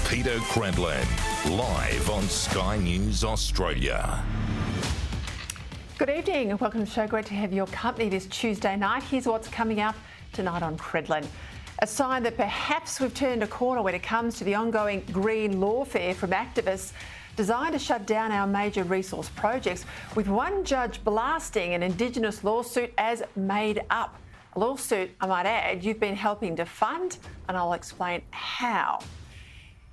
Peter Credlin, live on Sky News Australia. Good evening and welcome to the show. Great to have your company this Tuesday night. Here's what's coming up tonight on Credlin. A sign that perhaps we've turned a corner when it comes to the ongoing green lawfare from activists designed to shut down our major resource projects, with one judge blasting an Indigenous lawsuit as made up. A lawsuit, I might add, you've been helping to fund, and I'll explain how.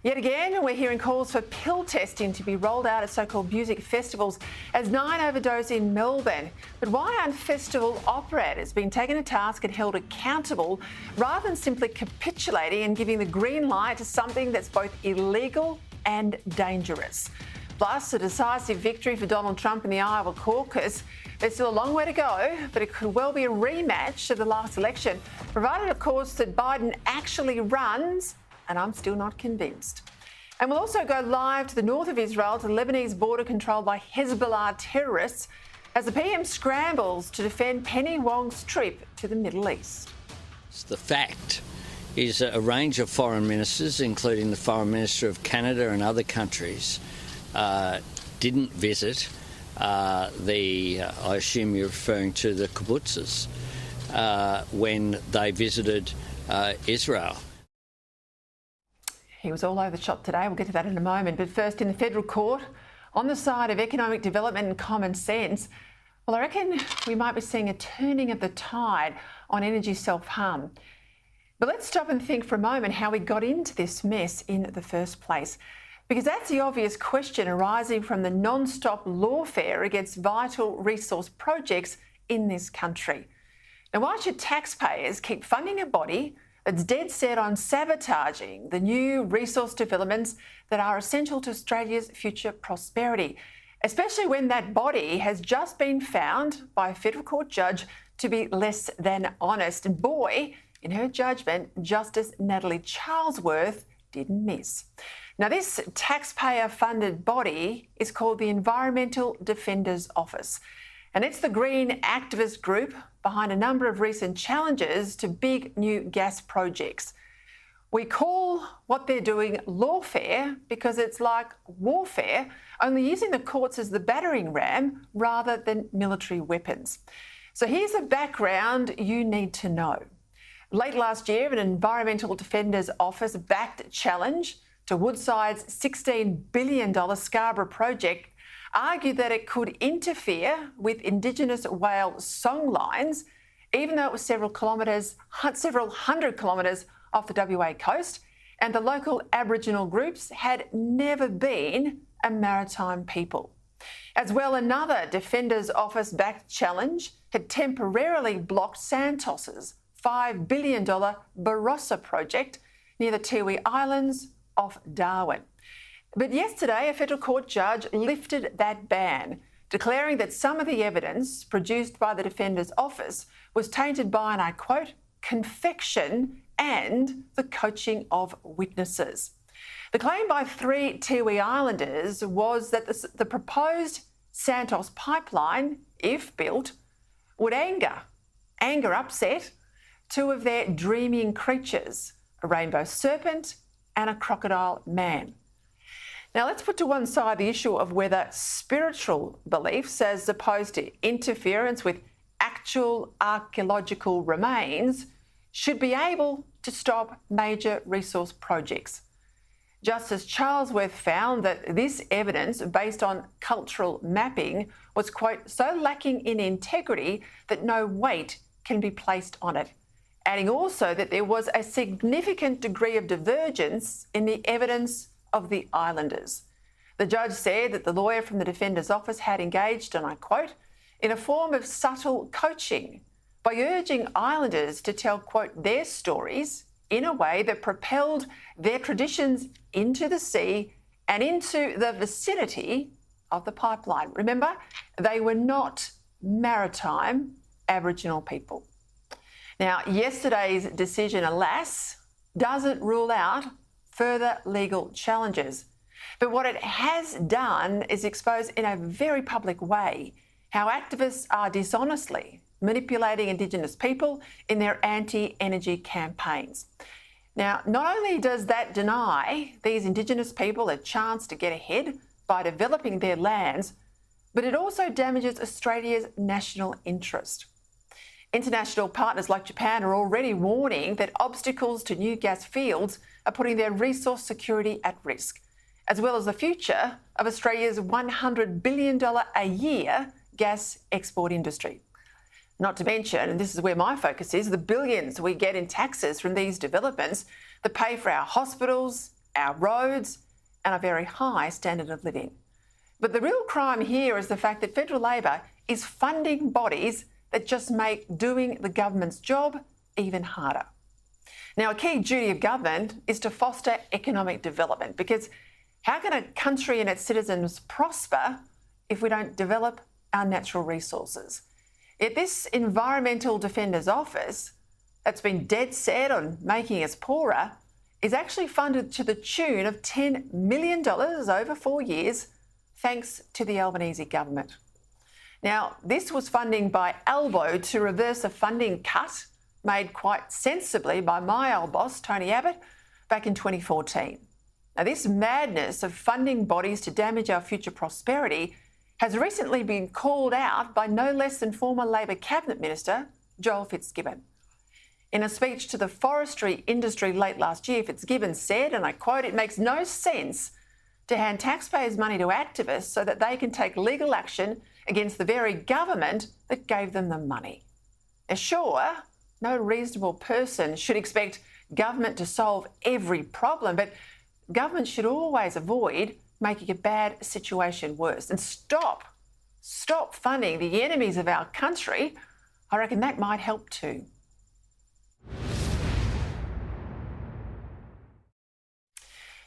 Yet again, we're hearing calls for pill testing to be rolled out at so-called music festivals as 9 overdose in Melbourne. But why aren't festival operators being taken to task and held accountable rather than simply capitulating and giving the green light to something that's both illegal and dangerous? Plus, a decisive victory for Donald Trump in the Iowa caucus. There's still a long way to go, but it could well be a rematch of the last election, provided, of course, that Biden actually runs, and I'm still not convinced. And we'll also go live to the north of Israel, to the Lebanese border controlled by Hezbollah terrorists, as the PM scrambles to defend Penny Wong's trip to the Middle East. The fact is a range of foreign ministers, including the Foreign Minister of Canada and other countries, didn't visit I assume you're referring to the kibbutzes, when they visited Israel. He was all over the shop today. We'll get to that in a moment. But first, in the federal court, on the side of economic development and common sense, well, I reckon we might be seeing a turning of the tide on energy self-harm. But let's stop and think for a moment how we got into this mess in the first place, because that's the obvious question arising from the non-stop lawfare against vital resource projects in this country. Now, why should taxpayers keep funding a body that's dead set on sabotaging the new resource developments that are essential to Australia's future prosperity, especially when that body has just been found by a federal court judge to be less than honest? And boy, in her judgment, Justice Natalie Charlesworth didn't miss. Now, this taxpayer-funded body is called the Environmental Defenders Office, and it's the green activist group behind a number of recent challenges to big new gas projects. We call what they're doing lawfare because it's like warfare, only using the courts as the battering ram rather than military weapons. So here's a background you need to know. Late last year, an Environmental Defenders Office backed challenge to Woodside's $16 billion Scarborough project argued that it could interfere with Indigenous whale songlines, even though it was several hundred kilometres off the WA coast, and the local Aboriginal groups had never been a maritime people. As well, another Defenders Office-backed challenge had temporarily blocked Santos's $5 billion Barossa project near the Tiwi Islands off Darwin. But yesterday, a federal court judge lifted that ban, declaring that some of the evidence produced by the Defender's Office was tainted by, and I quote, confection and the coaching of witnesses. The claim by 3 Tiwi Islanders was that the proposed Santos pipeline, if built, would upset 2 of their dreaming creatures, a rainbow serpent and a crocodile man. Now, let's put to one side the issue of whether spiritual beliefs, as opposed to interference with actual archaeological remains, should be able to stop major resource projects. Justice Charlesworth found that this evidence, based on cultural mapping, was, quote, so lacking in integrity that no weight can be placed on it, adding also that there was a significant degree of divergence in the evidence of the islanders. The judge said that the lawyer from the Defender's Office had engaged, and I quote, in a form of subtle coaching by urging islanders to tell, quote, their stories in a way that propelled their traditions into the sea and into the vicinity of the pipeline. Remember, they were not maritime Aboriginal people. Now, yesterday's decision, alas, doesn't rule out further legal challenges. But what it has done is expose in a very public way how activists are dishonestly manipulating Indigenous people in their anti-energy campaigns. Now, not only does that deny these Indigenous people a chance to get ahead by developing their lands, but it also damages Australia's national interest. International partners like Japan are already warning that obstacles to new gas fields are putting their resource security at risk, as well as the future of Australia's $100 billion a year gas export industry. Not to mention, and this is where my focus is, the billions we get in taxes from these developments that pay for our hospitals, our roads, and a very high standard of living. But the real crime here is the fact that federal Labor is funding bodies that just make doing the government's job even harder. Now, a key duty of government is to foster economic development, because how can a country and its citizens prosper if we don't develop our natural resources? Yet this Environmental Defender's Office, that's been dead set on making us poorer, is actually funded to the tune of $10 million over 4 years, thanks to the Albanese government. Now, this was funding by elbow to reverse a funding cut made quite sensibly by my old boss, Tony Abbott, back in 2014. Now, this madness of funding bodies to damage our future prosperity has recently been called out by no less than former Labor Cabinet Minister Joel Fitzgibbon. In a speech to the forestry industry late last year, Fitzgibbon said, and I quote, "It makes no sense to hand taxpayers' money to activists so that they can take legal action against the very government that gave them the money." Now, sure, no reasonable person should expect government to solve every problem, but government should always avoid making a bad situation worse and stop funding the enemies of our country. I reckon that might help too.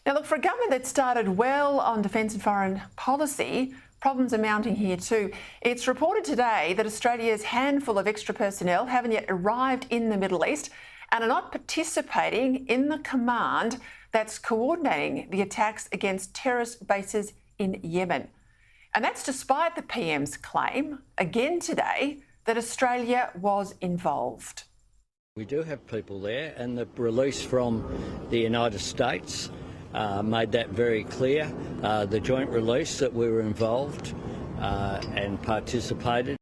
Now, look, for a government that started well on defence and foreign policy, problems are mounting here too. It's reported today that Australia's handful of extra personnel haven't yet arrived in the Middle East and are not participating in the command that's coordinating the attacks against terrorist bases in Yemen. And that's despite the PM's claim, again today, that Australia was involved. We do have people there, and the release from the United States made that very clear. The joint release that we were involved and participated.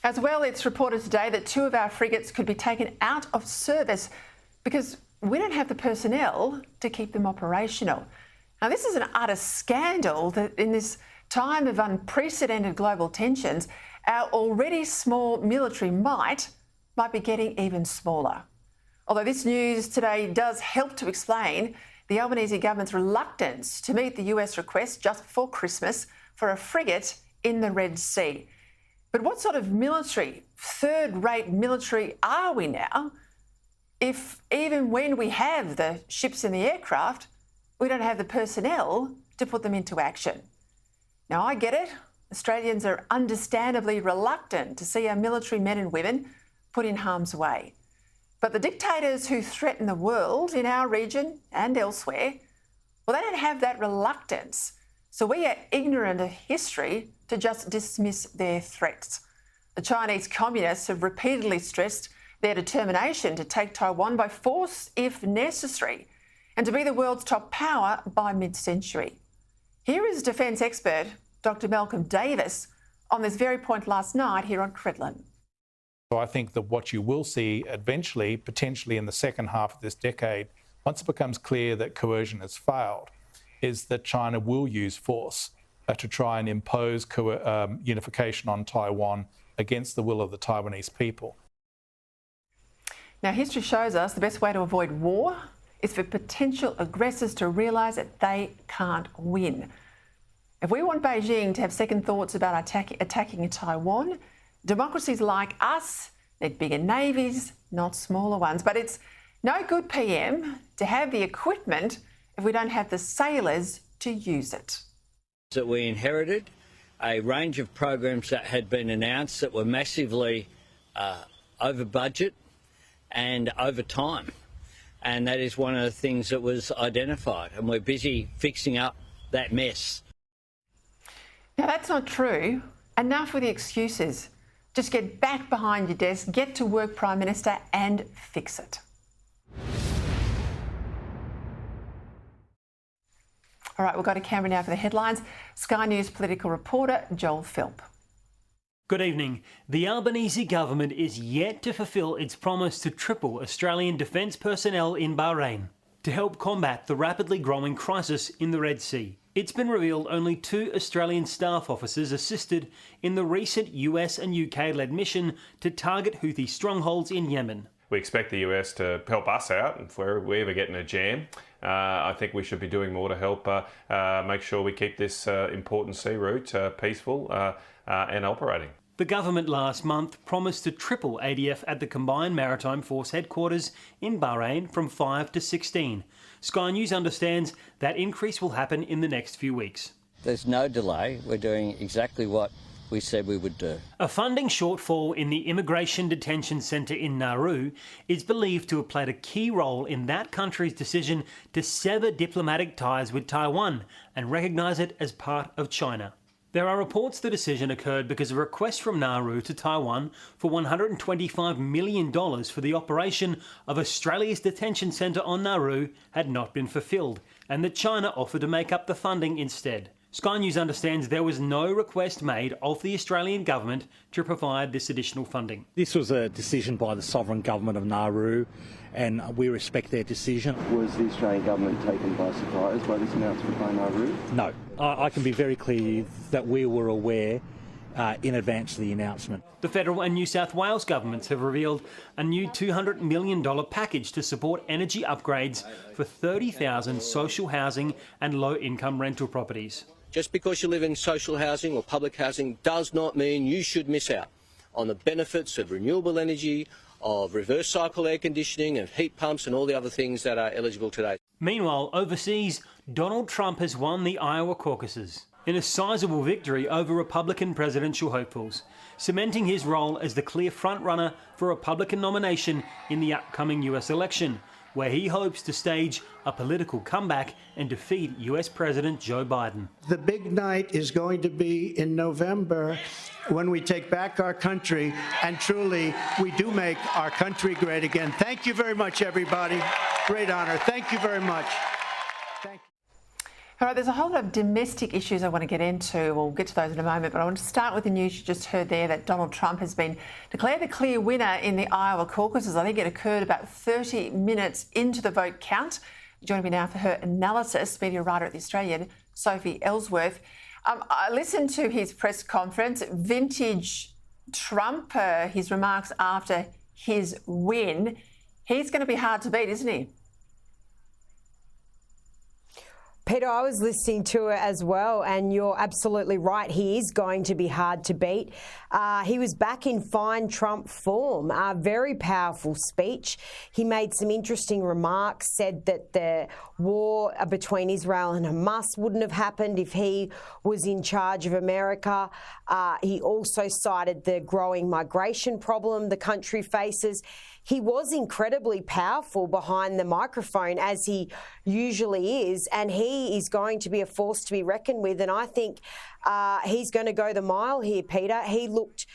As well, it's reported today that 2 of our frigates could be taken out of service because we don't have the personnel to keep them operational. Now, this is an utter scandal that in this time of unprecedented global tensions, our already small military might be getting even smaller. Although this news today does help to explain the Albanese government's reluctance to meet the US request just before Christmas for a frigate in the Red Sea. But what sort of military, third-rate military are we now if even when we have the ships and the aircraft, we don't have the personnel to put them into action? Now, I get it. Australians are understandably reluctant to see our military men and women put in harm's way. But the dictators who threaten the world in our region and elsewhere, well, they don't have that reluctance. So we are ignorant of history to just dismiss their threats. The Chinese communists have repeatedly stressed their determination to take Taiwan by force if necessary and to be the world's top power by mid-century. Here is defence expert Dr. Malcolm Davis on this very point last night here on Credlin. So I think that what you will see eventually, potentially in the second half of this decade, once it becomes clear that coercion has failed, is that China will use force to try and impose unification on Taiwan against the will of the Taiwanese people. Now, history shows us the best way to avoid war is for potential aggressors to realise that they can't win. If we want Beijing to have second thoughts about attacking Taiwan, democracies like us need bigger navies, not smaller ones. But it's no good, PM, to have the equipment if we don't have the sailors to use it. That we inherited a range of programs that had been announced that were massively over budget and over time. And that is one of the things that was identified. And we're busy fixing up that mess. Now, that's not true. Enough with the excuses. Just get back behind your desk, get to work, Prime Minister, and fix it. All right, we'll go to Canberra now for the headlines. Sky News political reporter Joel Philp. Good evening. The Albanese government is yet to fulfil its promise to triple Australian defence personnel in Bahrain to help combat the rapidly growing crisis in the Red Sea. It's been revealed only 2 Australian staff officers assisted in the recent US and UK-led mission to target Houthi strongholds in Yemen. We expect the US to help us out if we ever get in a jam. I think we should be doing more to help make sure we keep this important sea route peaceful and operating. The government last month promised to triple ADF at the Combined Maritime Force headquarters in Bahrain from 5 to 16. Sky News understands that increase will happen in the next few weeks. There's no delay. We're doing exactly what we said we would do. A funding shortfall in the Immigration Detention Centre in Nauru is believed to have played a key role in that country's decision to sever diplomatic ties with Taiwan and recognise it as part of China. There are reports the decision occurred because a request from Nauru to Taiwan for $125 million for the operation of Australia's detention centre on Nauru had not been fulfilled, and that China offered to make up the funding instead. Sky News understands there was no request made of the Australian government to provide this additional funding. This was a decision by the sovereign government of Nauru, and we respect their decision. Was the Australian government taken by surprise by this announcement by Nauru? No. I can be very clear that we were aware in advance of the announcement. The federal and New South Wales governments have revealed a new $200 million package to support energy upgrades for 30,000 social housing and low-income rental properties. Just because you live in social housing or public housing does not mean you should miss out on the benefits of renewable energy, of reverse cycle air conditioning, of heat pumps and all the other things that are eligible today. Meanwhile, overseas, Donald Trump has won the Iowa caucuses in a sizable victory over Republican presidential hopefuls, cementing his role as the clear frontrunner for a Republican nomination in the upcoming US election, where he hopes to stage a political comeback and defeat US President Joe Biden. The big night is going to be in November when we take back our country, and truly, we do make our country great again. Thank you very much, everybody. Great honor. Thank you very much. Thank you. All right, there's a whole lot of domestic issues I want to get into. We'll get to those in a moment, but I want to start with the news you just heard there that Donald Trump has been declared the clear winner in the Iowa caucuses. I think it occurred about 30 minutes into the vote count. Joining me now for her analysis, media writer at The Australian, Sophie Ellsworth. I listened to his press conference, vintage Trump, his remarks after his win. He's going to be hard to beat, isn't he? Peter, I was listening to it as well, and you're absolutely right. He is going to be hard to beat. He was back in fine Trump form, a very powerful speech. He made some interesting remarks, said that the war between Israel and Hamas wouldn't have happened if he was in charge of America. He also cited the growing migration problem the country faces. He was incredibly powerful behind the microphone, as he usually is, and he is going to be a force to be reckoned with. And I think he's going to go the mile here, Peter. He looked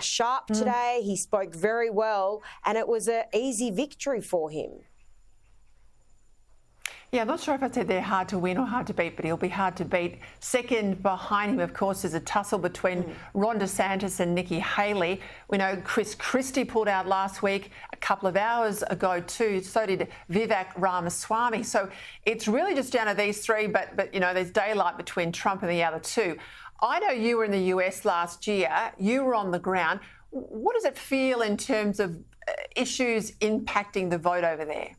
sharp today. He spoke very well, and it was an easy victory for him. Yeah, I'm not sure if I said they're hard to win or hard to beat, but he'll be hard to beat. Second behind him, of course, is a tussle between Ron DeSantis and Nikki Haley. We know Chris Christie pulled out last week, a couple of hours ago too. So did Vivek Ramaswamy. So it's really just down to these three, but you know, there's daylight between Trump and the other two. I know you were in the US last year. You were on the ground. What does it feel in terms of issues impacting the vote over there?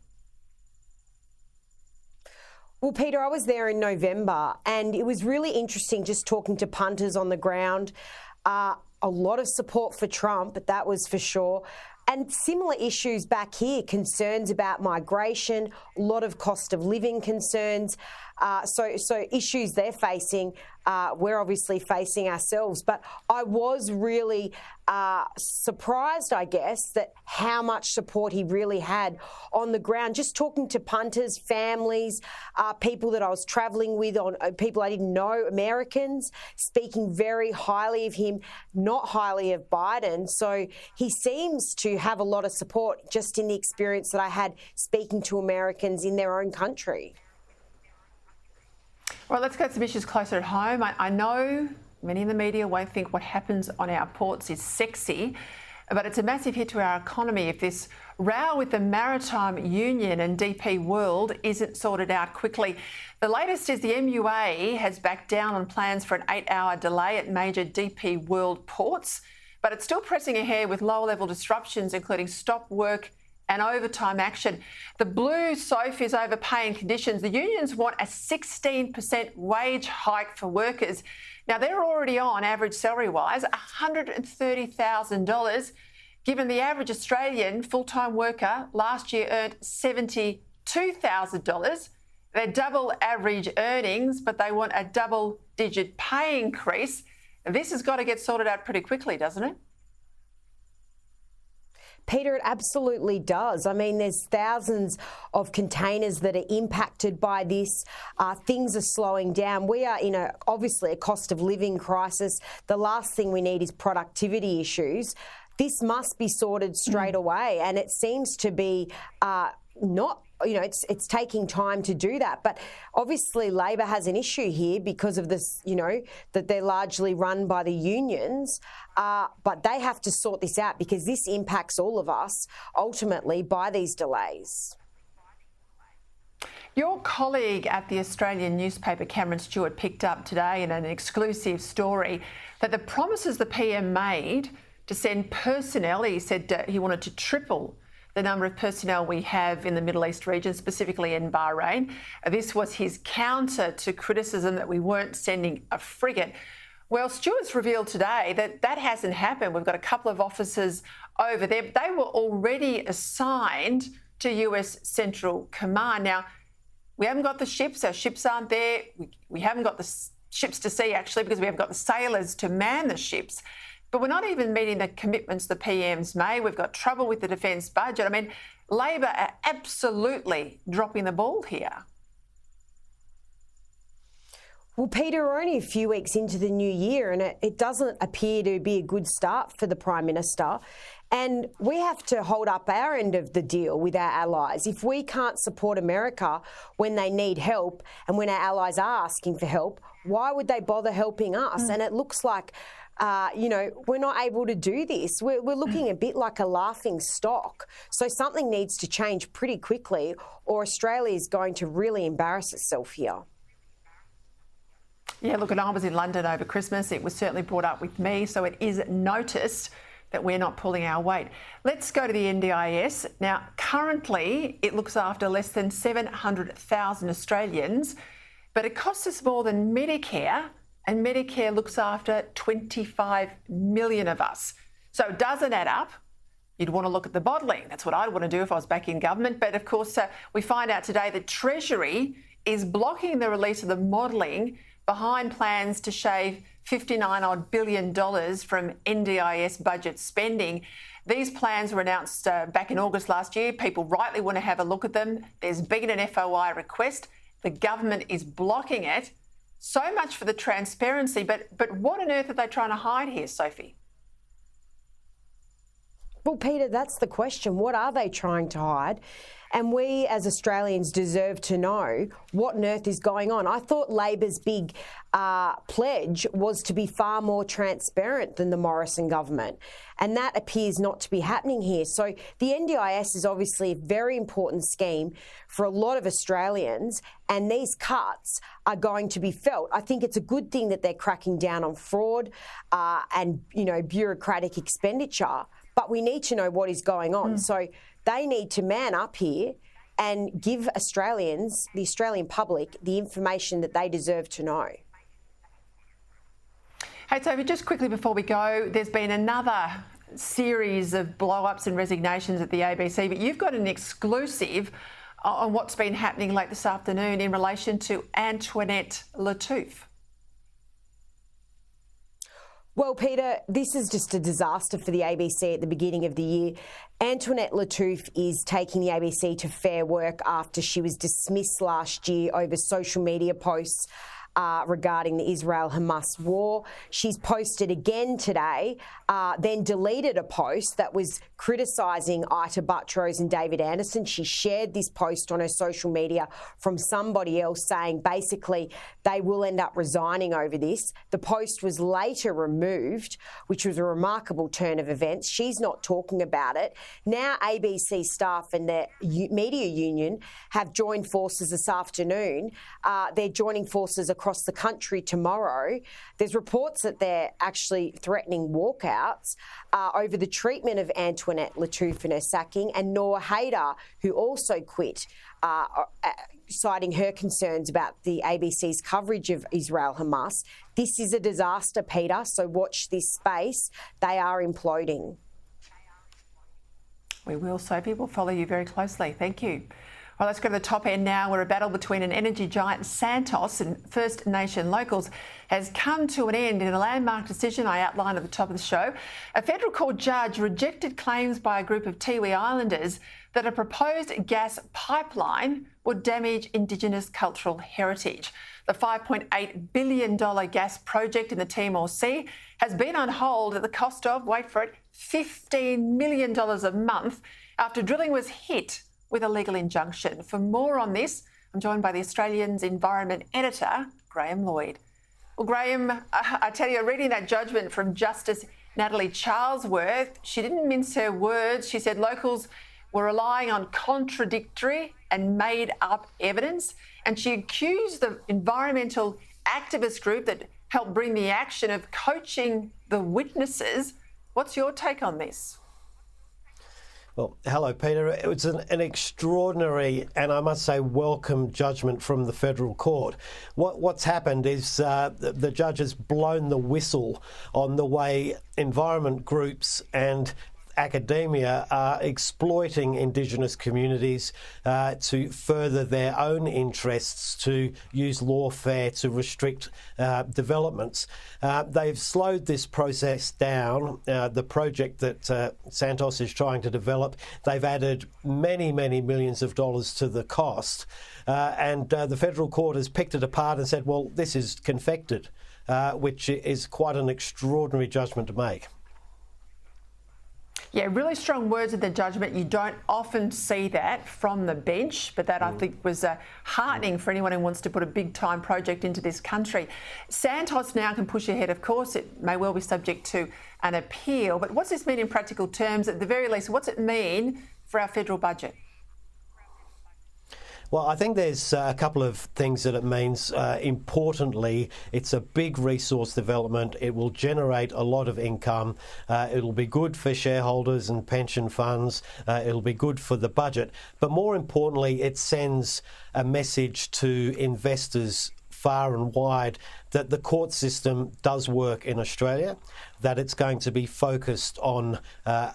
Well, Peter, I was there in November, and it was really interesting just talking to punters on the ground. A lot of support for Trump, that was for sure. And similar issues back here, concerns about migration, a lot of cost of living concerns. So issues they're facing, we're obviously facing ourselves. But I was really surprised, I guess, that how much support he really had on the ground. Just talking to punters, families, people that I was travelling with, people I didn't know, Americans, speaking very highly of him, not highly of Biden. So he seems to have a lot of support just in the experience that I had speaking to Americans in their own country. Well, let's go to some issues closer at home. I know many in the media won't think what happens on our ports is sexy, but it's a massive hit to our economy if this row with the Maritime Union and DP World isn't sorted out quickly. The latest is the MUA has backed down on plans for an 8-hour delay at major DP World ports, but it's still pressing ahead with lower-level disruptions, including stop work and overtime action. The blue, Sophie, is overpaying conditions. The unions want a 16% wage hike for workers. Now, they're already on, average salary-wise, $130,000, given the average Australian full-time worker last year earned $72,000. They're double average earnings, but they want a double-digit pay increase. This has got to get sorted out pretty quickly, doesn't it? Peter, it absolutely does. I mean, there's thousands of containers that are impacted by this. Things are slowing down. We are in obviously a cost of living crisis. The last thing we need is productivity issues. This must be sorted straight away, and it seems to be not. It's taking time to do that. But obviously Labor has an issue here because of this, that they're largely run by the unions. But they have to sort this out because this impacts all of us ultimately by these delays. Your colleague at the Australian newspaper, Cameron Stewart, picked up today in an exclusive story that the promises the PM made to send personnel, he said he wanted to triple the number of personnel we have in the Middle East region, specifically in Bahrain. This was his counter to criticism that we weren't sending a frigate. Well, Stewart's revealed today that that hasn't happened. We've got a couple of officers over there. They were already assigned to US Central Command. Now, we haven't got the ships. Our ships aren't there. We haven't got the ships to sea, actually, because we haven't got the sailors to man the ships. But we're not even meeting the commitments the PM's made. We've got trouble with the defence budget. I mean, Labor are absolutely dropping the ball here. Well, Peter, we're only a few weeks into the new year and it doesn't appear to be a good start for the Prime Minister. And we have to hold up our end of the deal with our allies. If we can't support America when they need help and when our allies are asking for help, why would they bother helping us? And it looks like we're not able to do this. We're looking a bit like a laughing stock. So something needs to change pretty quickly or Australia is going to really embarrass itself here. Yeah, look, and I was in London over Christmas. It was certainly brought up with me, so it is noticed that we're not pulling our weight. Let's go to the NDIS. Now, currently, it looks after less than 700,000 Australians, but it costs us more than Medicare, and Medicare looks after 25 million of us. So it doesn't add up. You'd want to look at the modelling. That's what I'd want to do if I was back in government. But of course, we find out today that Treasury is blocking the release of the modelling behind plans to shave $59 billion from NDIS budget spending. These plans were announced back in August last year. People rightly want to have a look at them. There's been an FOI request. The government is blocking it. So much for the transparency, but what on earth are they trying to hide here, Sophie? Well, Peter, that's the question. What are they trying to hide? And we as Australians deserve to know what on earth is going on. I thought Labor's big pledge was to be far more transparent than the Morrison government. And that appears not to be happening here. So the NDIS is obviously a very important scheme for a lot of Australians, and these cuts are going to be felt. I think it's a good thing that they're cracking down on fraud and, bureaucratic expenditure, but we need to know what is going on. So they need to man up here and give Australians, the Australian public, the information that they deserve to know. Hey, Sophie, just quickly before we go, there's been another series of blow-ups and resignations at the ABC, but you've got an exclusive on what's been happening late this afternoon in relation to Annet L. Well, Peter, this is just a disaster for the ABC at the beginning of the year. Annet L. is taking the ABC to Fair Work after she was dismissed last year over social media posts regarding the Israel-Hamas war. She's posted again today, then deleted a post that was criticising Ita Buttrose and David Anderson. She shared this post on her social media from somebody else saying basically they will end up resigning over this. The post was later removed, which was a remarkable turn of events. She's not talking about it. Now ABC staff and the media union have joined forces this afternoon. They're joining forces across the country tomorrow. There's reports that they're actually threatening walkouts over the treatment of Antoinette Lattouf and her sacking, and Noor Haider, who also quit, citing her concerns about the ABC's coverage of Israel-Hamas. This is a disaster, Peter, so watch this space. They are imploding. We will, Sophie. We'll follow you very closely. Thank you. Well, let's go to the top end now, where a battle between an energy giant Santos and First Nation locals has come to an end in a landmark decision I outlined at the top of the show. A federal court judge rejected claims by a group of Tiwi Islanders that a proposed gas pipeline would damage Indigenous cultural heritage. The $5.8 billion gas project in the Timor Sea has been on hold at the cost of, wait for it, $15 million a month after drilling was hit with a legal injunction. For more on this, I'm joined by the Australian's Environment Editor, Graham Lloyd. Well, Graham, I tell you, reading that judgment from Justice Natalie Charlesworth, she didn't mince her words. She said locals were relying on contradictory and made-up evidence, and she accused the environmental activist group that helped bring the action of coaching the witnesses. What's your take on this? Well, hello, Peter. It was an extraordinary and, I must say, welcome judgment from the federal court. What's happened is the judge has blown the whistle on the way environment groups and academia are exploiting Indigenous communities to further their own interests, to use lawfare to restrict developments. They've slowed this process down. The project that Santos is trying to develop, they've added many, many millions of dollars to the cost. And the federal court has picked it apart and said, well, this is confected, which is quite an extraordinary judgment to make. Yeah, really strong words in the judgment. You don't often see that from the bench, but that I think was heartening for anyone who wants to put a big-time project into this country. Santos now can push ahead. Of course, it may well be subject to an appeal, but what's this mean in practical terms? At the very least, what's it mean for our federal budget? Well, I think there's a couple of things that it means. Importantly, it's a big resource development. It will generate a lot of income. It'll be good for shareholders and pension funds. It'll be good for the budget. But more importantly, it sends a message to investors far and wide that the court system does work in Australia, that it's going to be focused on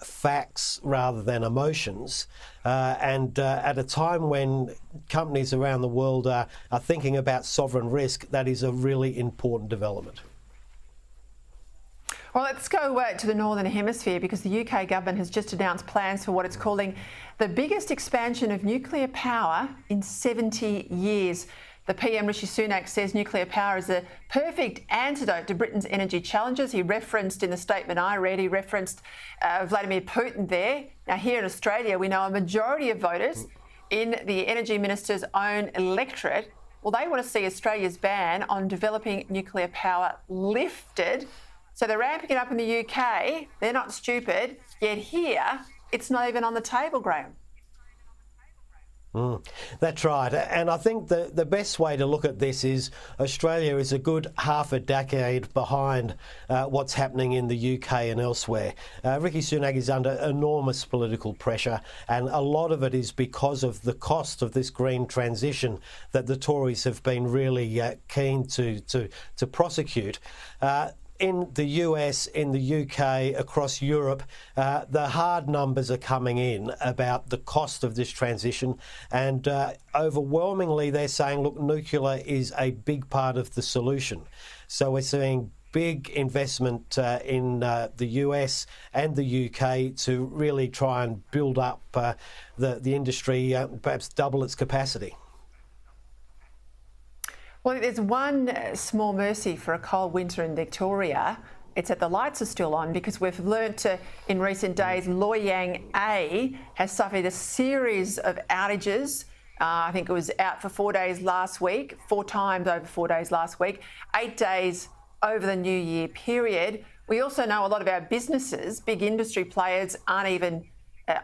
facts rather than emotions. And at a time when companies around the world are thinking about sovereign risk, that is a really important development. Well, let's go to the Northern Hemisphere, because the UK government has just announced plans for what it's calling the biggest expansion of nuclear power in 70 years. The PM, Rishi Sunak, says nuclear power is a perfect antidote to Britain's energy challenges. He referenced, in the statement I read, he referenced Vladimir Putin there. Now, here in Australia, we know a majority of voters in the Energy Minister's own electorate, well, they want to see Australia's ban on developing nuclear power lifted. So they're ramping it up in the UK. They're not stupid. Yet here, it's not even on the table, Graham. That's right. And I think the best way to look at this is Australia is a good half a decade behind what's happening in the UK and elsewhere. Rishi Sunak is under enormous political pressure, and a lot of it is because of the cost of this green transition that the Tories have been really keen to prosecute. In the US, in the UK, across Europe, the hard numbers are coming in about the cost of this transition, and overwhelmingly they're saying, look, nuclear is a big part of the solution. So we're seeing big investment in the US and the UK to really try and build up the industry, perhaps double its capacity. Well, there's one small mercy for a cold winter in Victoria. It's that the lights are still on because we've learnt in recent days Loy Yang A has suffered a series of outages. I think it was out for 4 days last week, 4 times over 4 days last week, 8 days over the New Year period. We also know a lot of our businesses, big industry players, aren't even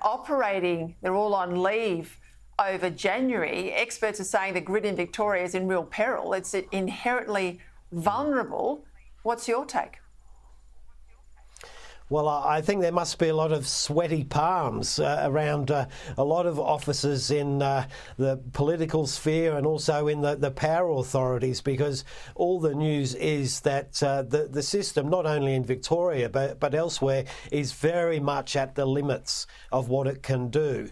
operating. They're all on leave over January. Experts are saying the grid in Victoria is in real peril. It's inherently vulnerable. What's your take? Well, I think there must be a lot of sweaty palms around a lot of offices in the political sphere and also in the power authorities, because all the news is that the system, not only in Victoria but elsewhere, is very much at the limits of what it can do.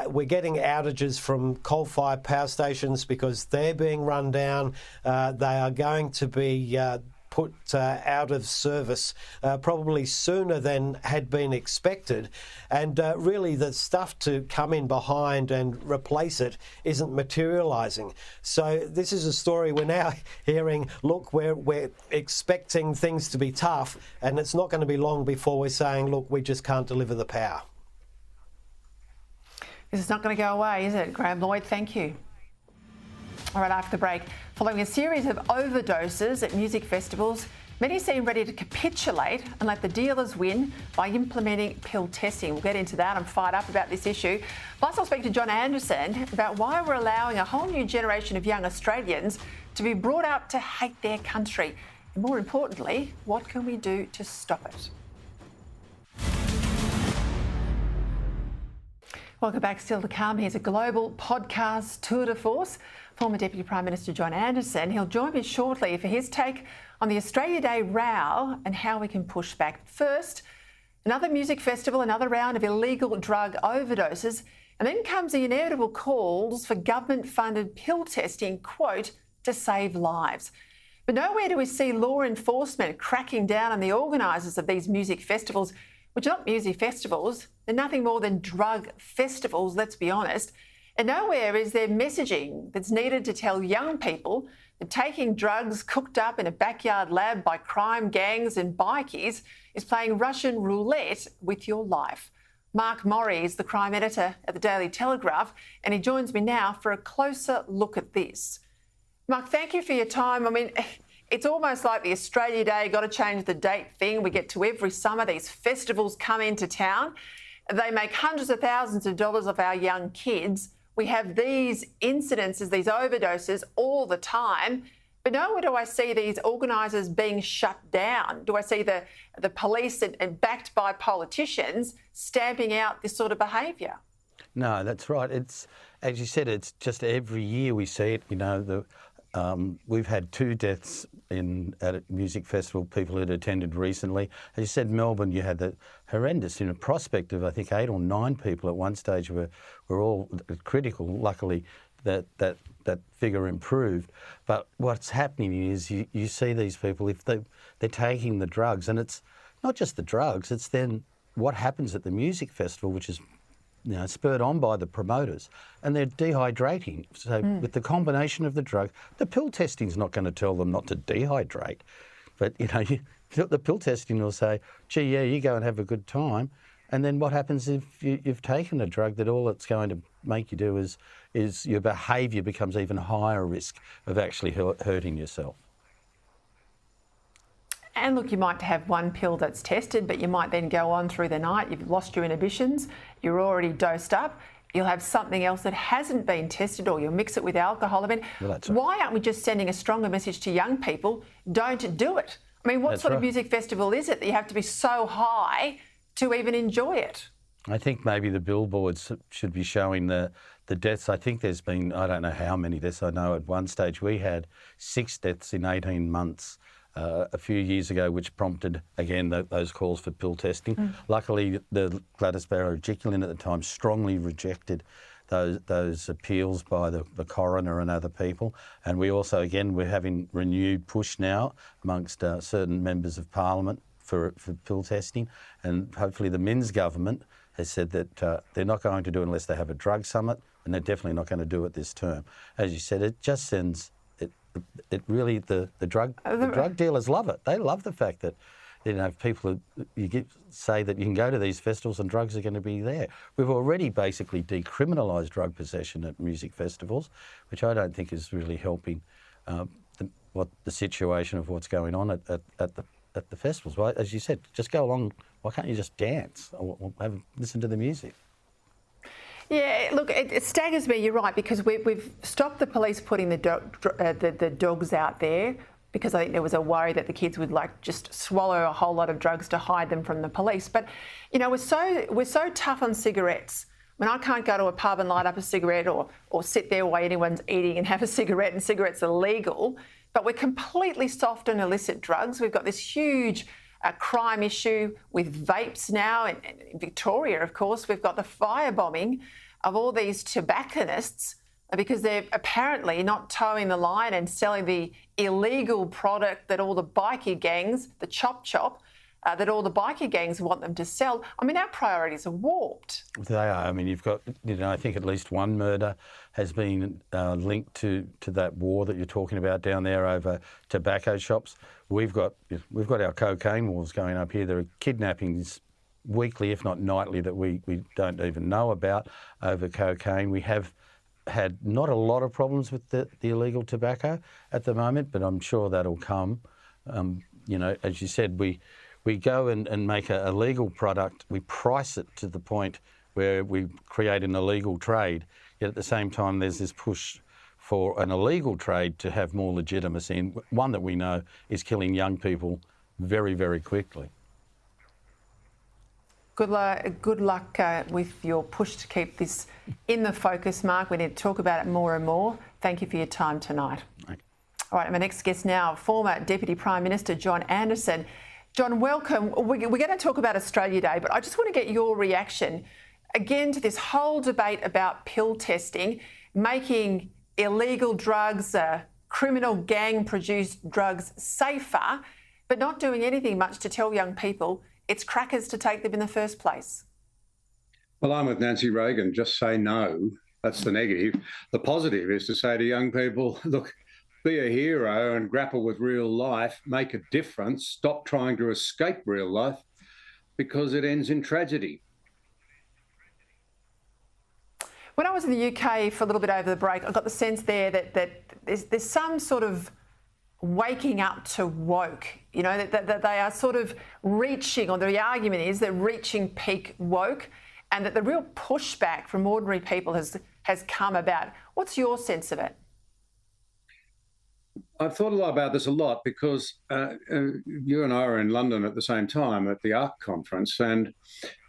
We're getting outages from coal-fired power stations because they're being run down. They are going to be put out of service probably sooner than had been expected, and really the stuff to come in behind and replace it isn't materialising. So this is a story we're now hearing, look, we're expecting things to be tough, and it's not going to be long before we're saying, look, we just can't deliver the power. This is not going to go away, is it? Graham Lloyd, thank you. All right, after the break, following a series of overdoses at music festivals, many seem ready to capitulate and let the dealers win by implementing pill testing. We'll get into that. I'm fired up about this issue. Plus, I'll speak to John Anderson about why we're allowing a whole new generation of young Australians to be brought up to hate their country. And more importantly, what can we do to stop it? Welcome back. Still to come, here's a global podcast tour de force. Former Deputy Prime Minister John Anderson. He'll join me shortly for his take on the Australia Day row and how we can push back. First, another music festival, another round of illegal drug overdoses, and then comes the inevitable calls for government-funded pill testing, quote, to save lives. But nowhere do we see law enforcement cracking down on the organisers of these music festivals, which are not music festivals. They're nothing more than drug festivals, let's be honest. And nowhere is there messaging that's needed to tell young people that taking drugs cooked up in a backyard lab by crime gangs and bikies is playing Russian roulette with your life. Mark Morey is the crime editor at the Daily Telegraph, and he joins me now for a closer look at this. Mark, thank you for your time. I mean, it's almost like the Australia Day, got to change the date thing. We get to every summer, these festivals come into town. They make hundreds of thousands of dollars off our young kids. We have these incidences, these overdoses all the time, but nowhere do I see these organisers being shut down. Do I see the police and backed by politicians stamping out this sort of behaviour? No, that's right. It's, as you said, it's just every year we see it. You know, we've had 2 deaths at a music festival, people who'd attended recently. As you said, Melbourne, you had the horrendous, in a prospect of, I think, 8 or 9 people at one stage were all critical. Luckily, that figure improved. But what's happening is you see these people, if they're taking the drugs, and it's not just the drugs, it's then what happens at the music festival, which is spurred on by the promoters, and they're dehydrating. So with the combination of the drug, the pill testing's not going to tell them not to dehydrate. But, the pill testing will say, gee, yeah, you go and have a good time. And then what happens if you've taken a drug that all it's going to make you do is your behaviour becomes even higher risk of actually hurting yourself. And look, you might have one pill that's tested, but you might then go on through the night. You've lost your inhibitions. You're already dosed up. You'll have something else that hasn't been tested, or you'll mix it with alcohol. I mean, why aren't we just sending a stronger message to young people? Don't do it. I mean, what sort of music festival is it that you have to be so high to even enjoy it? I think maybe the billboards should be showing the deaths. I think there's been, I don't know how many deaths. I know at one stage we had 6 deaths in 18 months. A few years ago, which prompted, again, those calls for pill testing. Luckily, the Gladys Berejiklian at the time strongly rejected those appeals by the coroner and other people. And we also, again, we're having renewed push now amongst certain members of Parliament for pill testing. And hopefully the Minns government has said that they're not going to do it unless they have a drug summit, and they're definitely not going to do it this term. As you said, it just sends the drug dealers love it. They love the fact that, you know, people say that you can go to these festivals and drugs are going to be there. We've already basically decriminalised drug possession at music festivals, which I don't think is really helping the situation of what's going on at the festivals. Well, as you said, just go along. Why can't you just dance or listen to the music? Yeah, look, it staggers me. You're right, because we've stopped the police putting the dogs out there, because I think there was a worry that the kids would just swallow a whole lot of drugs to hide them from the police. But you know, we're so tough on cigarettes. I mean, I can't go to a pub and light up a cigarette or sit there while anyone's eating and have a cigarette, and cigarettes are legal. But we're completely soft on illicit drugs. We've got this huge crime issue with vapes now. In Victoria, of course, we've got the firebombing of all these tobacconists because they're apparently not towing the line and selling the illegal product that all the bikie gangs, the chop, that all the bikie gangs want them to sell. I mean, our priorities are warped. They are. I mean, you've got, you know, I think at least one murder has been linked to that war that you're talking about down there over tobacco shops. We've got our cocaine wars going up here. There are kidnappings weekly, if not nightly, that we don't even know about over cocaine. We have had not a lot of problems with the illegal tobacco at the moment, but I'm sure that'll come. You know, as you said, we go and make a legal product, we price it to the point where we create an illegal trade, yet at the same time there's this push for an illegal trade to have more legitimacy, and one that we know is killing young people very, very quickly. Good luck with your push to keep this in the focus, Mark. We need to talk about it more and more. Thank you for your time tonight. Okay. All right, my next guest now, former Deputy Prime Minister John Anderson. John, welcome. We're going to talk about Australia Day, but I just want to get your reaction again to this whole debate about pill testing, making illegal drugs, criminal gang-produced drugs safer, but not doing anything much to tell young people it's crackers to take them in the first place. Well, I'm with Nancy Reagan. Just say no. That's the negative. The positive is to say to young people, look, be a hero and grapple with real life, make a difference, stop trying to escape real life because it ends in tragedy. When I was in the UK for a little bit over the break, I got the sense there that there's some sort of waking up to woke, you know, that they are sort of reaching, or the argument is they're reaching peak woke, and that the real pushback from ordinary people has come about. What's your sense of it? I've thought a lot about this because you and I were in London at the same time at the ARC conference, and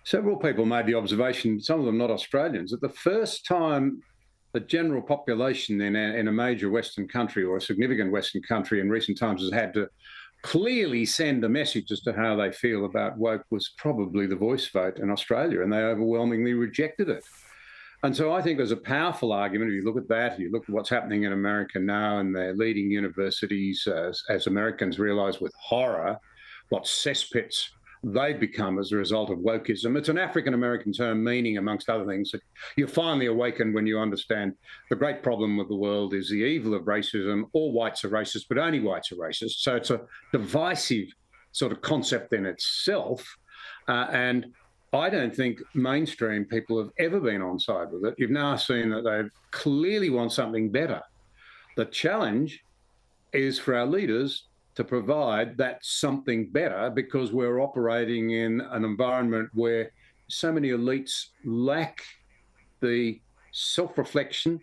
several people made the observation, some of them not Australians, that the first time the general population in a major Western country or a significant Western country in recent times has had to clearly send a message as to how they feel about woke was probably the Voice vote in Australia, and they overwhelmingly rejected it. And so I think there's a powerful argument. If you look at that, you look at what's happening in America now and their leading universities, as Americans realise with horror what cesspits they've become as a result of wokeism. It's an African-American term meaning, amongst other things, that you finally awaken when you understand the great problem with the world is the evil of racism. All whites are racist, but only whites are racist. So it's a divisive sort of concept in itself. And I don't think mainstream people have ever been on side with it. You've now seen that they clearly want something better. The challenge is for our leaders to provide that something better, because we're operating in an environment where so many elites lack the self-reflection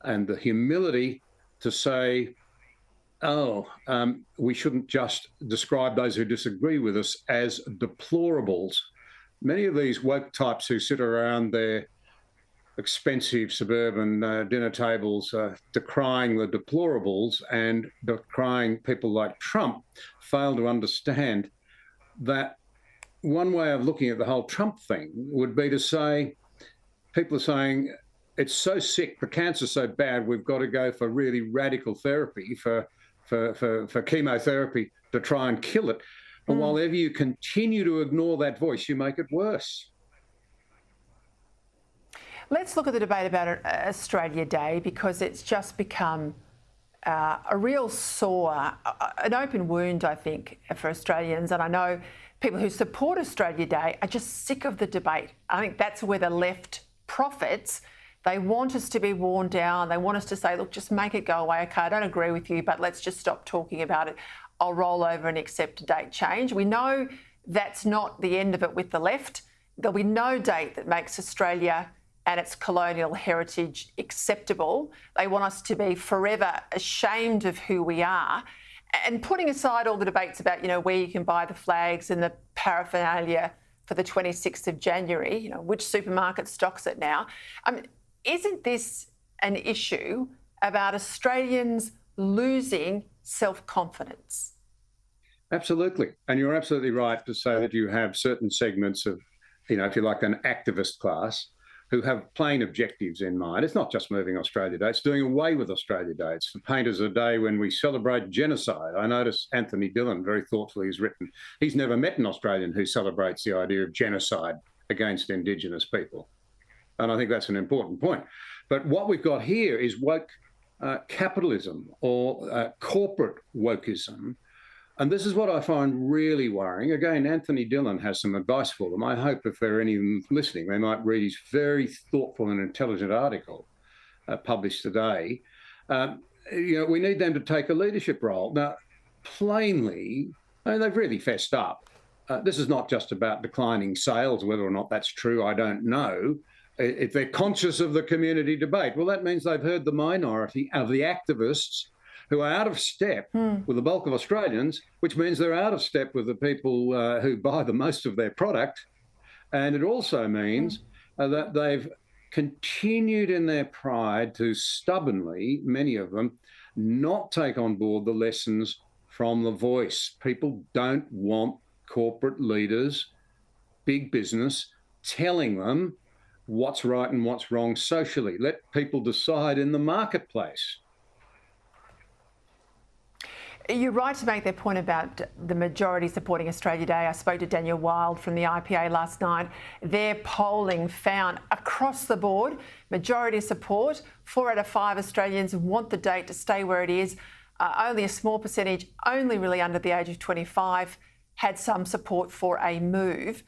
and the humility to say, we shouldn't just describe those who disagree with us as deplorables. Many of these woke types who sit around their expensive suburban dinner tables decrying the deplorables and decrying people like Trump fail to understand that one way of looking at the whole Trump thing would be to say, people are saying, it's so sick, the cancer's so bad, we've got to go for really radical therapy, for chemotherapy to try and kill it. And while ever you continue to ignore that voice, you make it worse. Let's look at the debate about Australia Day, because it's just become a real sore, an open wound, I think, for Australians. And I know people who support Australia Day are just sick of the debate. I think that's where the left profits. They want us to be worn down. They want us to say, look, just make it go away. OK, I don't agree with you, but let's just stop talking about it. I'll roll over and accept a date change. We know that's not the end of it with the left. There'll be no date that makes Australia and its colonial heritage acceptable. They want us to be forever ashamed of who we are. And putting aside all the debates about, where you can buy the flags and the paraphernalia for the 26th of January, which supermarket stocks it now, isn't this an issue about Australians losing self-confidence? Absolutely. And you're absolutely right to say that you have certain segments of, if you like, an activist class who have plain objectives in mind. It's not just moving Australia Day, it's doing away with Australia Day. It's the Painters' a Day when we celebrate genocide. I notice Anthony Dillon very thoughtfully has written, he's never met an Australian who celebrates the idea of genocide against Indigenous people. And I think that's an important point. But what we've got here is woke capitalism or corporate wokeism. And this is what I find really worrying. Again, Anthony Dillon has some advice for them. I hope if there are any of them listening, they might read his very thoughtful and intelligent article published today. We need them to take a leadership role. Now, plainly, they've really fessed up. This is not just about declining sales. Whether or not that's true, I don't know. If they're conscious of the community debate, well, that means they've heard the minority of the activists who are out of step with the bulk of Australians, which means they're out of step with the people who buy the most of their product. And it also means that they've continued in their pride to stubbornly, many of them, not take on board the lessons from the voice. People don't want corporate leaders, big business, telling them what's right and what's wrong socially. Let people decide in the marketplace. You're right to make that point about the majority supporting Australia Day. I spoke to Daniel Wild from the IPA last night. Their polling found across the board majority support. 4 out of 5 Australians want the date to stay where it is. Only a small percentage, only really under the age of 25, had some support for a move.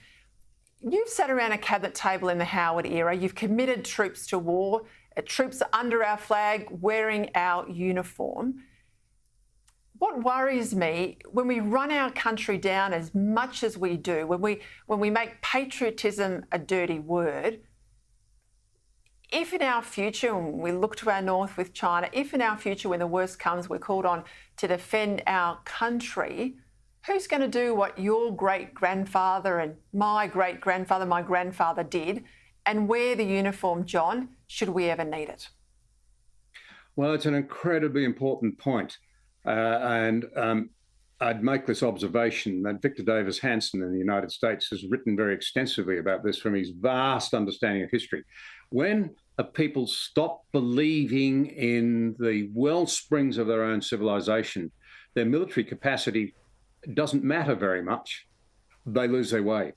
You've sat around a cabinet table in the Howard era. You've committed troops to war. Troops are under our flag, wearing our uniform. What worries me, when we run our country down as much as we do, when we make patriotism a dirty word, if in our future, when we look to our north with China, if in our future when the worst comes we're called on to defend our country, who's going to do what your great-grandfather and my great-grandfather, my grandfather did, and wear the uniform, John, should we ever need it? Well, it's an incredibly important point. I'd make this observation that Victor Davis Hanson in the United States has written very extensively about this from his vast understanding of history. When a people stop believing in the wellsprings of their own civilization, their military capacity doesn't matter very much. They lose their way.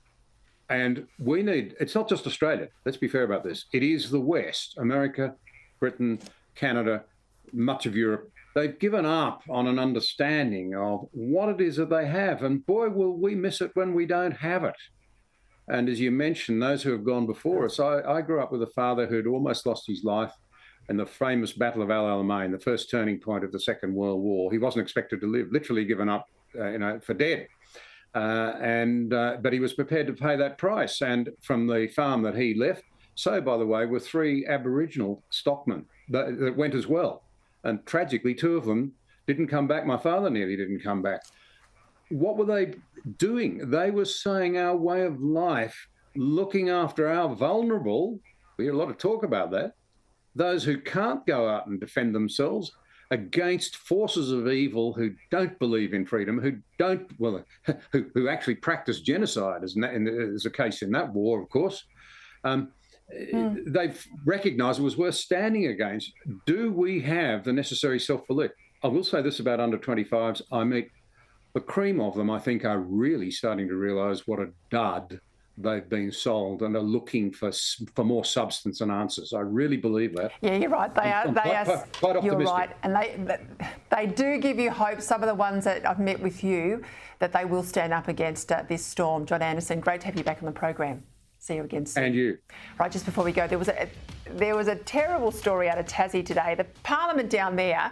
And it's not just Australia, let's be fair about this. It is the West, America, Britain, Canada, much of Europe. They've given up on an understanding of what it is that they have. And boy, will we miss it when we don't have it. And as you mentioned, those who have gone before us, I grew up with a father who'd almost lost his life in the famous Battle of El Alamein, the first turning point of the Second World War. He wasn't expected to live, literally given up for dead. But he was prepared to pay that price. And from the farm that he left, so, by the way, were 3 Aboriginal stockmen that went as well. And tragically, 2 of them didn't come back. My father nearly didn't come back. What were they doing? They were saying our way of life, looking after our vulnerable, we hear a lot of talk about that, those who can't go out and defend themselves against forces of evil who don't believe in freedom, who actually practice genocide, as the case in that war, of course. They've recognised it was worth standing against. Do we have the necessary self-belief? I will say this about under 25s. I meet the cream of them, I think, are really starting to realise what a dud they've been sold and are looking for more substance and answers. I really believe that. Yeah, you're right. They are. Quite optimistic. You're right, and they do give you hope. Some of the ones that I've met with you, that they will stand up against this storm. John Anderson, great to have you back on the program. See you again soon. And you. Right, just before we go, there was a terrible story out of Tassie today. The Parliament down there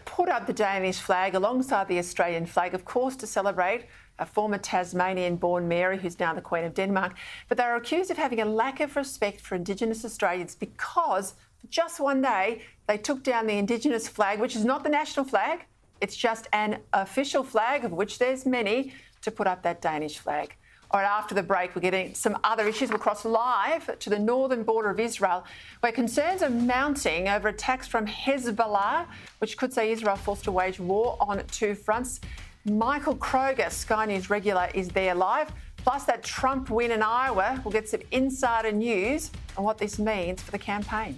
put up the Danish flag alongside the Australian flag, of course, to celebrate a former Tasmanian-born Mary, who's now the Queen of Denmark. But they were accused of having a lack of respect for Indigenous Australians because for just one day they took down the Indigenous flag, which is not the national flag. It's just an official flag, of which there's many, to put up that Danish flag. All right, after the break, we're getting some other issues. We'll cross live to the northern border of Israel, where concerns are mounting over attacks from Hezbollah, which could see Israel forced to wage war on two fronts. Michael Kroger, Sky News regular, is there live. Plus, that Trump win in Iowa. We'll get some insider news on what this means for the campaign.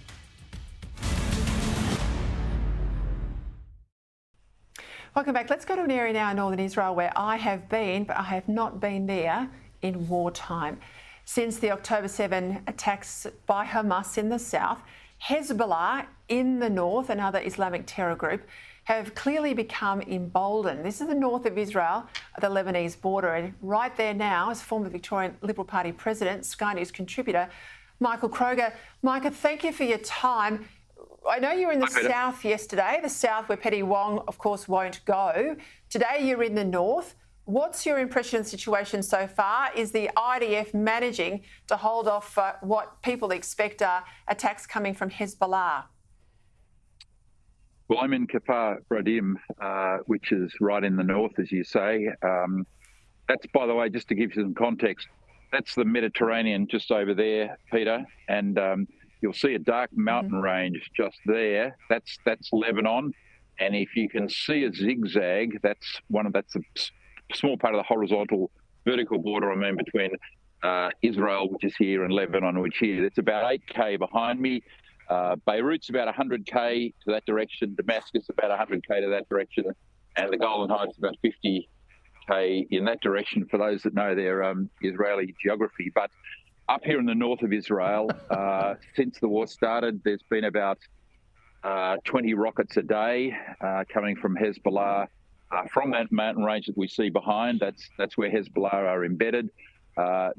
Welcome back. Let's go to an area now in northern Israel where I have been, but I have not been there in wartime. Since the October 7 attacks by Hamas in the south, Hezbollah in the north, another Islamic terror group, have clearly become emboldened. This is the north of Israel, the Lebanese border. And right there now is former Victorian Liberal Party President, Sky News contributor, Michael Kroger. Micah, thank you for your time. I know you were in the south yesterday, the south where Penny Wong, of course, won't go. Today you're in the north. What's your impression of the situation so far? Is the IDF managing to hold off what people expect are attacks coming from Hezbollah? Well, I'm in Kfar Radim, which is right in the north, as you say. That's, by the way, just to give you some context, that's the Mediterranean just over there, Peter, and you'll see a dark mountain range just there. That's Lebanon, and if you can see a zigzag, that's a small part of the horizontal vertical border I mean between Israel, which is here, and Lebanon, which is here. It's about 8k behind me. Beirut's about 100k to that direction. Damascus about 100k to that direction, and the Golan Heights about 50k in that direction. For those that know their Israeli geography, but up here in the north of Israel, since the war started, there's been about 20 rockets a day coming from Hezbollah from that mountain range that we see behind. That's where Hezbollah are embedded.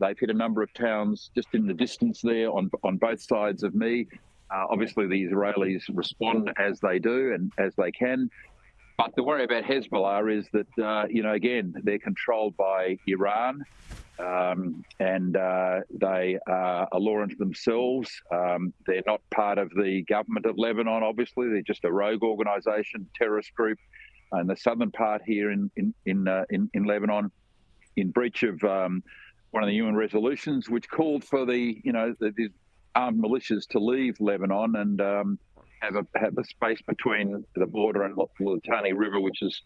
They've hit a number of towns just in the distance there on both sides of me. Obviously, the Israelis respond as they do and as they can. But the worry about Hezbollah is that, again, they're controlled by Iran. And they are a law unto themselves. They're not part of the government of Lebanon, obviously. They're just a rogue organisation, terrorist group, in the southern part here in Lebanon, in breach of one of the UN resolutions, which called for the armed militias to leave Lebanon and have a space between the border and the Litani River, which is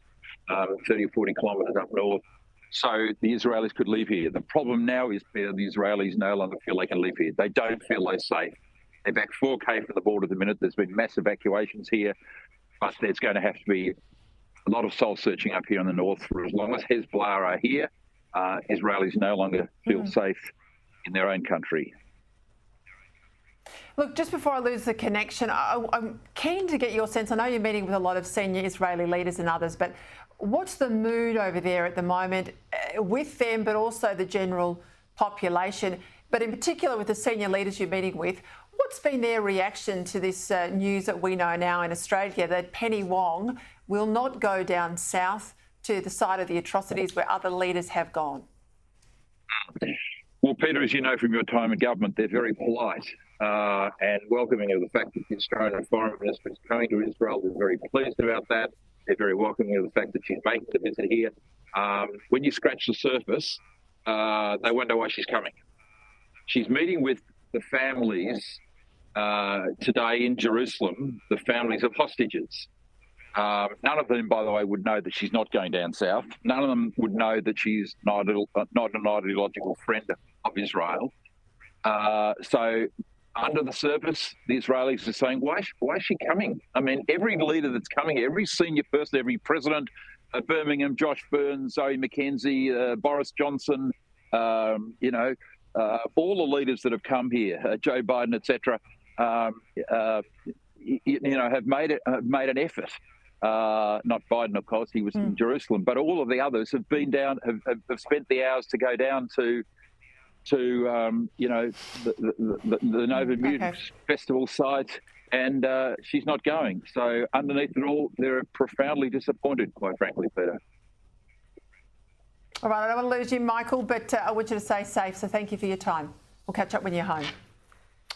30 or 40 kilometres up north. So the Israelis could leave here. The problem now is the Israelis no longer feel they can live here. They don't feel they're safe. They're back 4K from the border at the minute. There's been mass evacuations here, but there's going to have to be a lot of soul searching up here in the north. For as long as Hezbollah are here, Israelis no longer feel safe in their own country. Look, just before I lose the connection, I'm keen to get your sense. I know you're meeting with a lot of senior Israeli leaders and others, but what's the mood over there at the moment with them, but also the general population, but in particular with the senior leaders you're meeting with? What's been their reaction to this news that we know now in Australia, that Penny Wong will not go down south to the site of the atrocities where other leaders have gone? Well, Peter, as you know from your time in government, they're very polite and welcoming of the fact that the Australian Foreign Minister is coming to Israel. They're very pleased about that. They're very welcoming of the fact that she's making the visit here. When you scratch the surface, they wonder why she's coming. She's meeting with the families today in Jerusalem, the families of hostages. None of them, by the way, would know that she's not going down south. None of them would know that she's not an ideological friend of Israel. So under the surface, the Israelis are saying, why is she coming? I mean, every leader that's coming, every senior person, every president at Birmingham, Josh Burns, Zoe McKenzie, Boris Johnson, all the leaders that have come here, Joe Biden, etc., have made an effort. Not Biden, of course, he was in Jerusalem, but all of the others have been down, have spent the hours to go down to the Nova Mute Festival site, and she's not going. So underneath it all, they're profoundly disappointed, quite frankly, Peter. All right, I don't want to lose you, Michael, but I want you to stay safe, so thank you for your time. We'll catch up when you're home.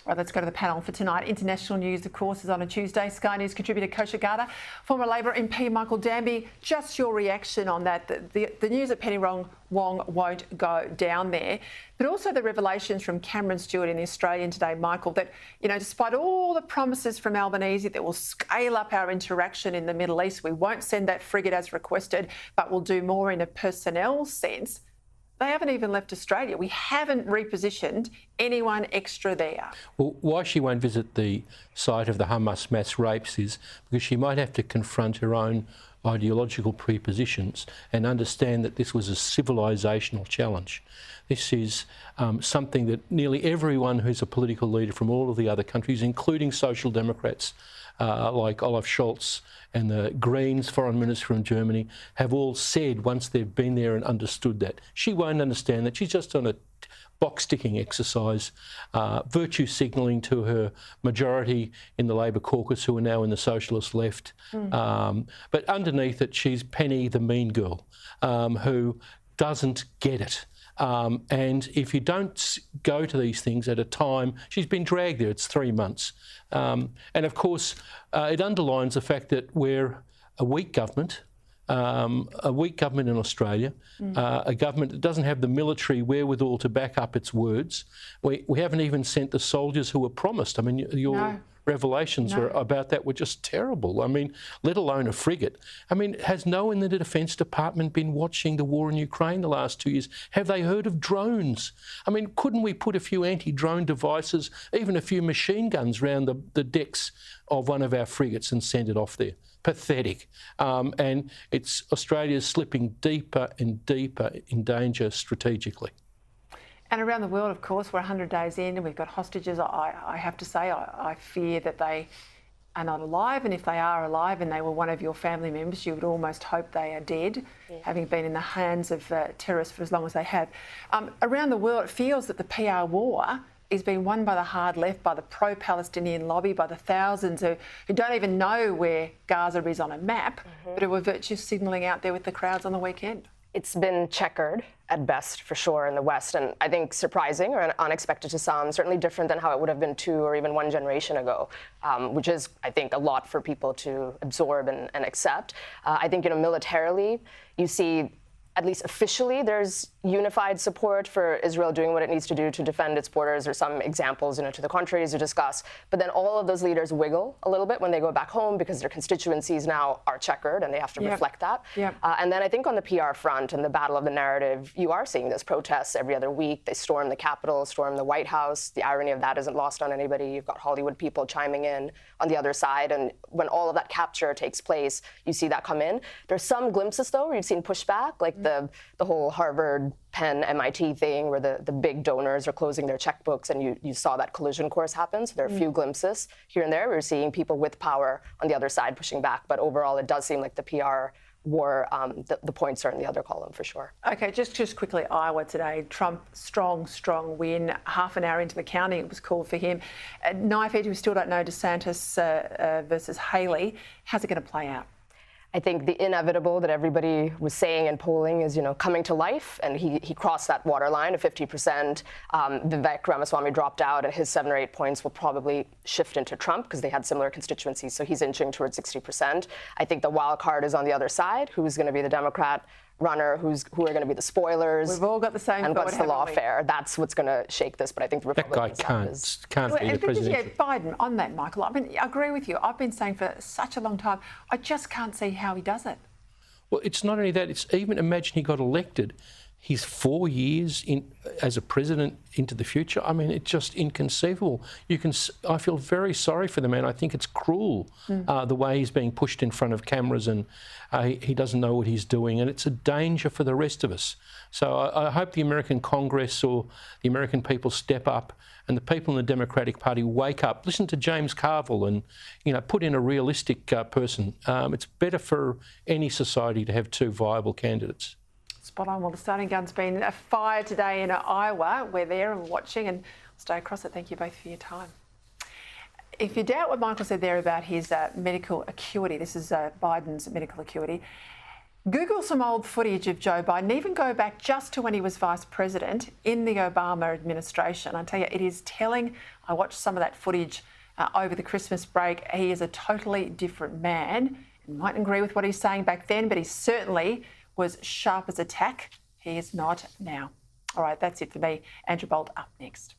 All right, let's go to the panel for tonight. International news, of course, is on a Tuesday. Sky News contributor Kosha Gada, former Labor MP Michael Damb. Just your reaction on that. The news that Penny Wong won't go down there, but also the revelations from Cameron Stewart in the Australian today, Michael, that, despite all the promises from Albanese that we'll scale up our interaction in the Middle East, we won't send that frigate as requested, but we'll do more in a personnel sense. They haven't even left Australia. We haven't repositioned anyone extra there. Well, why she won't visit the site of the Hamas mass rapes is because she might have to confront her own ideological prepositions and understand that this was a civilisational challenge. This is something that nearly everyone who's a political leader from all of the other countries, including Social Democrats like Olaf Scholz and the Greens foreign minister from Germany, have all said once they've been there and understood that. She won't understand that. She's just on a box-ticking exercise, virtue signalling to her majority in the Labor caucus, who are now in the socialist left. But underneath it, she's Penny, the mean girl, who doesn't get it. And if you don't go to these things at a time, she's been dragged there, it's 3 months. And of course, it underlines the fact that we're a weak government in Australia, a government that doesn't have the military wherewithal to back up its words. We haven't even sent the soldiers who were promised. I mean, your revelations about that were just terrible. I mean, let alone a frigate. I mean, has no one in the Defence Department been watching the war in Ukraine the last 2 years? Have they heard of drones? I mean, couldn't we put a few anti-drone devices, even a few machine guns round the decks of one of our frigates and send it off there? Pathetic. And it's Australia's slipping deeper and deeper in danger strategically. And around the world, of course, we're 100 days in and we've got hostages. I have to say, I fear that they are not alive. And if they are alive and they were one of your family members, you would almost hope they are dead, having been in the hands of terrorists for as long as they have. Around the world, it feels that the PR war is being won by the hard left, by the pro-Palestinian lobby, by the thousands who don't even know where Gaza is on a map, but who were virtue signalling out there with the crowds on the weekend. It's been checkered at best, for sure, in the West, and I think surprising or unexpected to some, certainly different than how it would have been 2 or even 1 generation ago, which is, I think, a lot for people to absorb and accept. I think, militarily, you see, at least officially, there's unified support for Israel doing what it needs to do to defend its borders, or some examples, to the contrary, as you discuss. But then all of those leaders wiggle a little bit when they go back home because their constituencies now are checkered and they have to reflect that. And then I think on the PR front and the battle of the narrative, you are seeing this protests every other week. They storm the Capitol, storm the White House. The irony of that isn't lost on anybody. You've got Hollywood people chiming in on the other side. And when all of that capture takes place, you see that come in. There's some glimpses, though, where you've seen pushback, like the whole Harvard, Penn, MIT thing where the big donors are closing their checkbooks, and you saw that collision course happen. So there are a few glimpses here and there. We're seeing people with power on the other side pushing back. But overall, it does seem like the PR war, the points are in the other column for sure. OK, just quickly, Iowa today. Trump, strong win. Half an hour into the counting, it was called for him. Knife edge, we still don't know DeSantis versus Haley. How's it going to play out? I think the inevitable that everybody was saying in polling is, coming to life, and he crossed that waterline of 50%. Vivek Ramaswamy dropped out, and his 7 or 8 points will probably shift into Trump because they had similar constituencies, so he's inching towards 60%. I think the wild card is on the other side. Who's going to be the Democrat runner? Who are going to be the spoilers? We've all got the same and thought, what's the lawfare? That's what's going to shake this. But I think the Republicans that guy can't be the president. Biden on that, Michael. I mean, I agree with you. I've been saying for such a long time, I just can't see how he does it. Well, it's not only that. It's even imagine he got elected. He's 4 years as a president into the future. I mean, it's just inconceivable. I feel very sorry for the man. I think it's cruel the way he's being pushed in front of cameras, and he doesn't know what he's doing, and it's a danger for the rest of us. So I hope the American Congress or the American people step up, and the people in the Democratic Party wake up. Listen to James Carville, and put in a realistic person. It's better for any society to have two viable candidates. Spot on. Well, the starting gun's been a fire today in Iowa. We're there and watching, and stay across it. Thank you both for your time. If you doubt what Michael said there about his medical acuity, this is Biden's medical acuity, Google some old footage of Joe Biden, even go back just to when he was vice president in the Obama administration. I tell you, it is telling. I watched some of that footage over the Christmas break. He is a totally different man. You mightn't agree with what he's saying back then, but he certainly was sharp as a tack. He is not now. All right, that's it for me. Andrew Bolt up next.